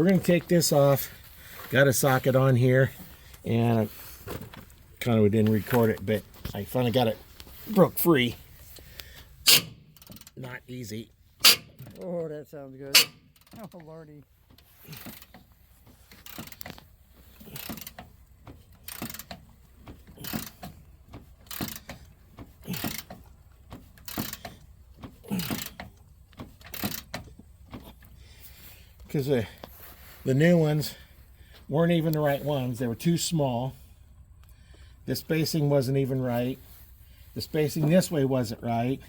we're going to take this off. Got a socket on here, and I kind of didn't record it, but I finally got it broke free. Not easy. Oh, that sounds good. Oh, Lordy. Because the new ones weren't even the right ones. They were too small. The spacing wasn't even right. The spacing this way wasn't right.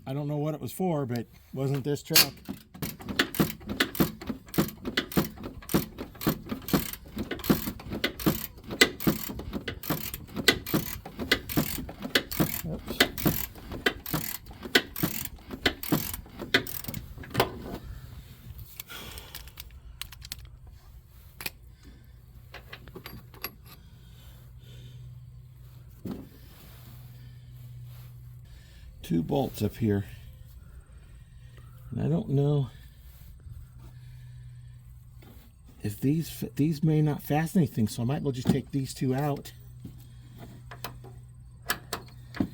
I don't know what it was for, but it wasn't this truck. Oops. Two bolts up here, and I don't know if these may not fasten anything, so I might well just take these two out.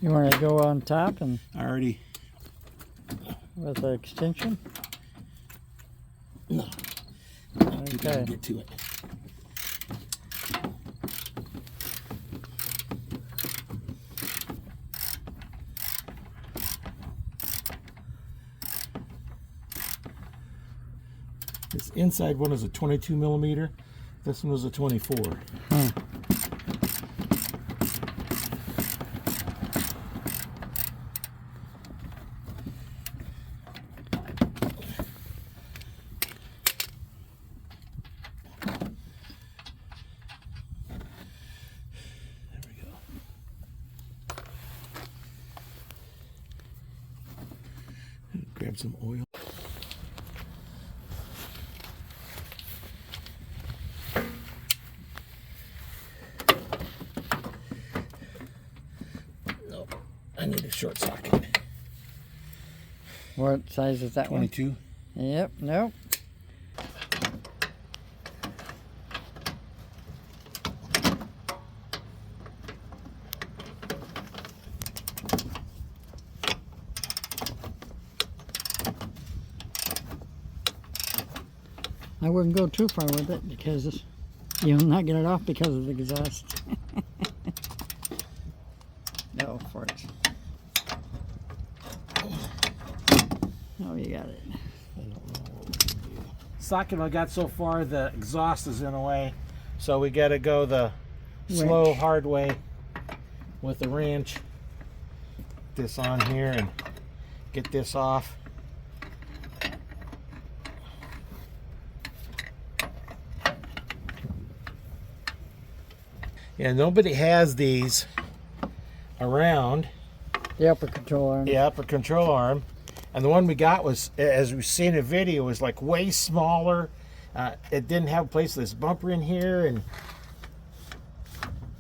You want to go on top and I already with the extension? no. Okay. Get to it. This inside one is a 22 millimeter. This one was a 24. Hmm. There we go. Grab some oil. I need a short socket. What size is that 22. one? Yep, nope. I wouldn't go too far with it because you'll not get it off because of the exhaust. No, for it. Oh, you got it. I don't know what we can do. Socket I got so far, the exhaust is in the way, so we got to go the slow, hard way with the wrench. Put this on here and get this off. Yeah, nobody has these around. The upper control arm. The upper control arm. And the one we got was, as we've seen in the video, was like way smaller. It didn't have a place for this bumper in here.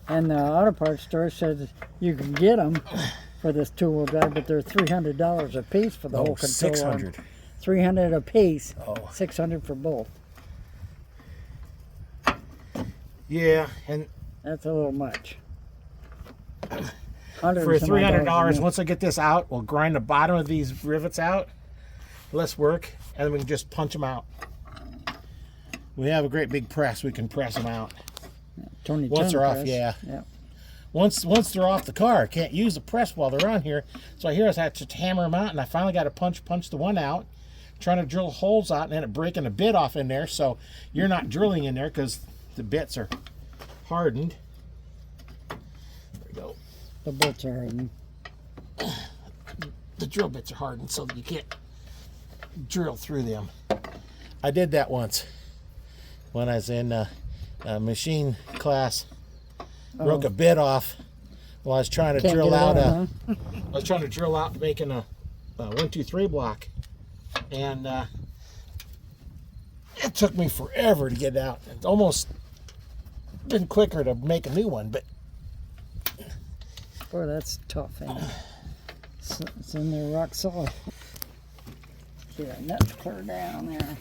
And the auto parts store said you can get them for this two-wheel drive, but they're $300 a piece for the whole control arm. $600. $300 a piece. Oh. $600 for both. Yeah, and That's a little much. for $300, once I get this out, we'll grind the bottom of these rivets out. Less work, and then we can just punch them out. We have a great big press. We can press them out. Once they're off, yeah. Once they're off the car, I can't use the press while they're on here. So I have to hammer them out, and I finally got to punch the one out, trying to drill holes out, and then it breaking a bit off in there. So you're not drilling in there because the bits are hardened. There we go. The bolts are hardened. The drill bits are hardened, so you can't drill through them. I did that once when I was in machine class. Broke a bit off while I was trying to drill out I was trying to drill out making a 1, 2, 3 block, and it took me forever to get it out. It's almost been quicker to make a new one, but boy, that's tough, ain't it? It's in there rock solid. See that nut clear down there.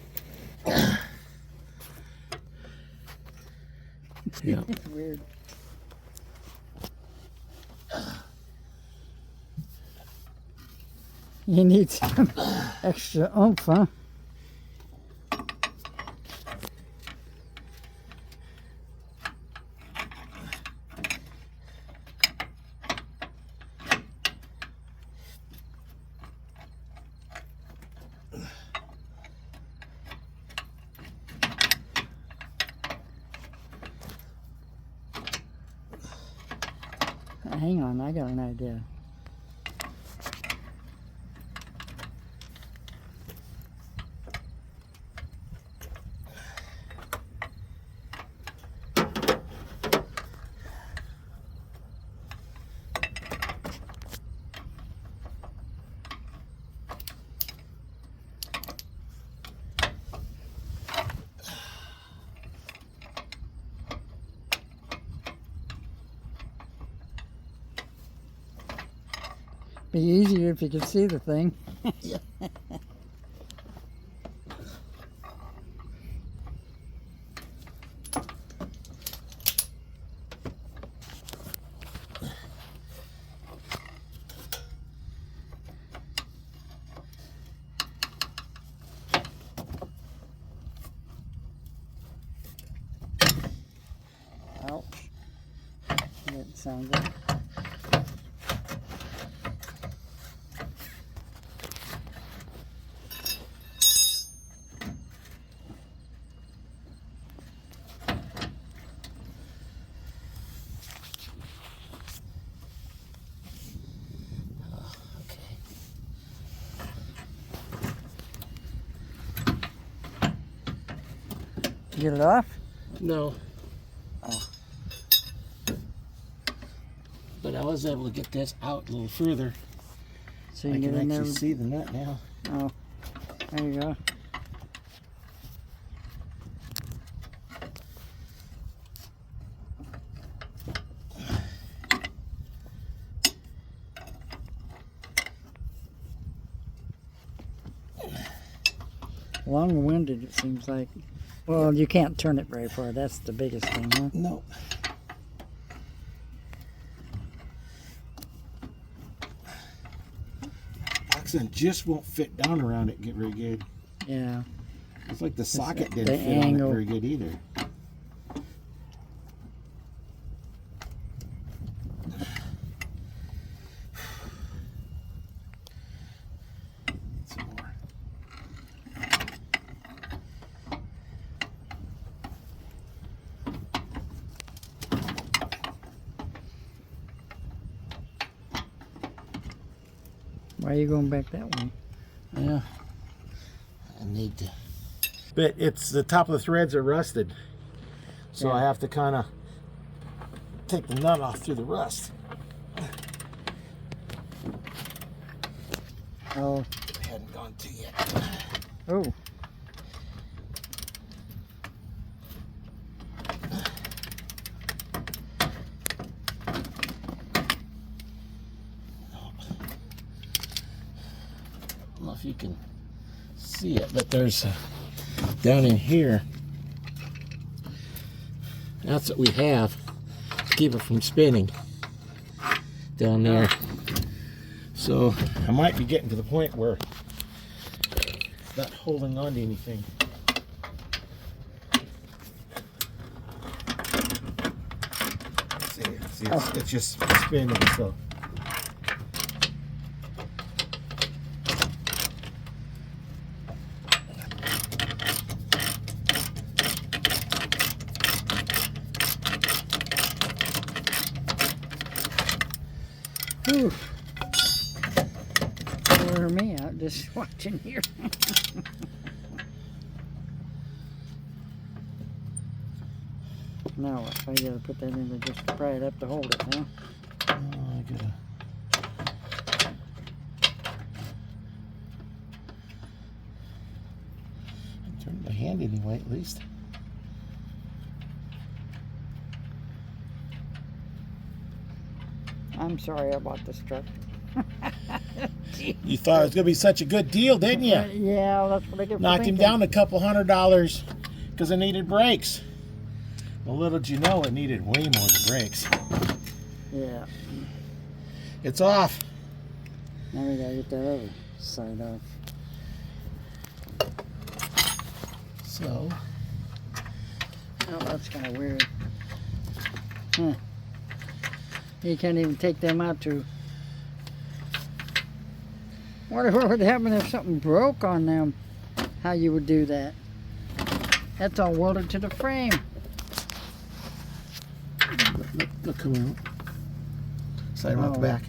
Yeah. It's weird. You need some extra oomph, huh? Hang on, I got an idea. Be easier if you could see the thing. Yeah. Ouch. That sounds good. Get it off? No. Oh. But I was able to get this out a little further. So you I can can get in actually there. see the nut now. Oh, there you go. Long-winded, it seems like. Well, you can't turn it very far. That's the biggest thing, huh? No. Accent just won't fit down around it. Get very good. Yeah. It's like the socket the didn't fit angle. on it very good either. Some more. Why are you going back that way? Yeah. I need to. But it's the top of the threads are rusted. So Yeah. I have to kind of take the nut off through the rust. Oh. Hadn't gone to yet. Oh. I don't know if you can see it, but there's down in here. That's what we have to keep it from spinning down there. So I might be getting to the point where it's not holding on to anything. See, it's just spinning. So. Whew. Wear me out just watching here. Now what? I gotta put that in there just to pry it up to hold it, huh? Oh, I gotta. Turn my hand anyway, at least. I'm sorry I bought this truck. You thought it was going to be such a good deal, didn't you? Yeah, that's what I get for Knocked him thinking. down a couple $100 because it needed brakes. Well, little did you know it needed way more than brakes. Yeah. It's off. Now we gotta get that other side off. So, Oh, that's kind of weird. Huh. You can't even take them out to. Wonder what would happen if something broke on them. How you would do that. That's all welded to the frame. look, come on. Slide them out the back.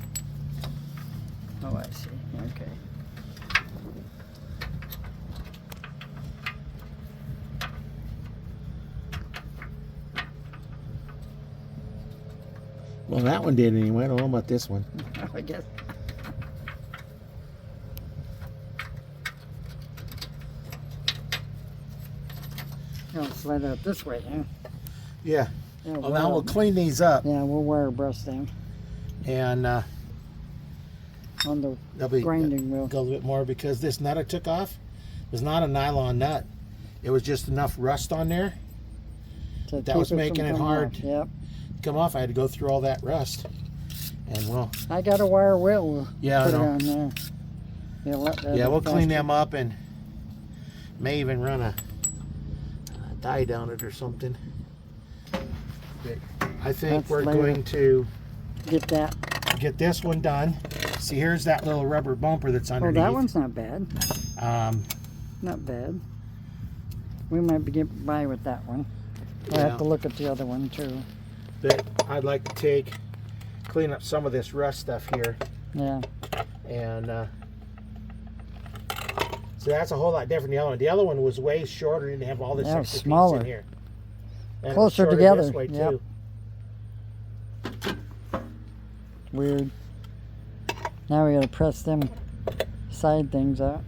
Oh, I see. Okay. Well, that one did anyway. I don't know about this one. I guess. I'll slide out this way, huh? Yeah. Yeah, Well, now we'll clean these up. Yeah, we'll wire brush them And on the they'll be grinding wheel. go a little bit more because this nut I took off was not a nylon nut. It was just enough rust on there. To That keep was from making it coming hard. off. Yep. Come off. I had to go through all that rust. And well, I got a wire wheel. We'll Yeah, I put it know. on there. yeah, we'll clean them up and may even run a dye down it or something. But I think That's we're later. going to Get that. get this one done. See, here's that little rubber bumper that's Oh, underneath. that one's not bad. Um, Not bad. We might be getting by with that one. We'll Yeah. have to look at the other one too. but I'd like to clean up some of this rust stuff here. Yeah. And so that's a whole lot different than the other one. The other one was way shorter, didn't have all this Yeah, it was extra piece smaller. in here. And it was Closer shorter together, This way yep. too. Weird. Now we gotta press them side things out.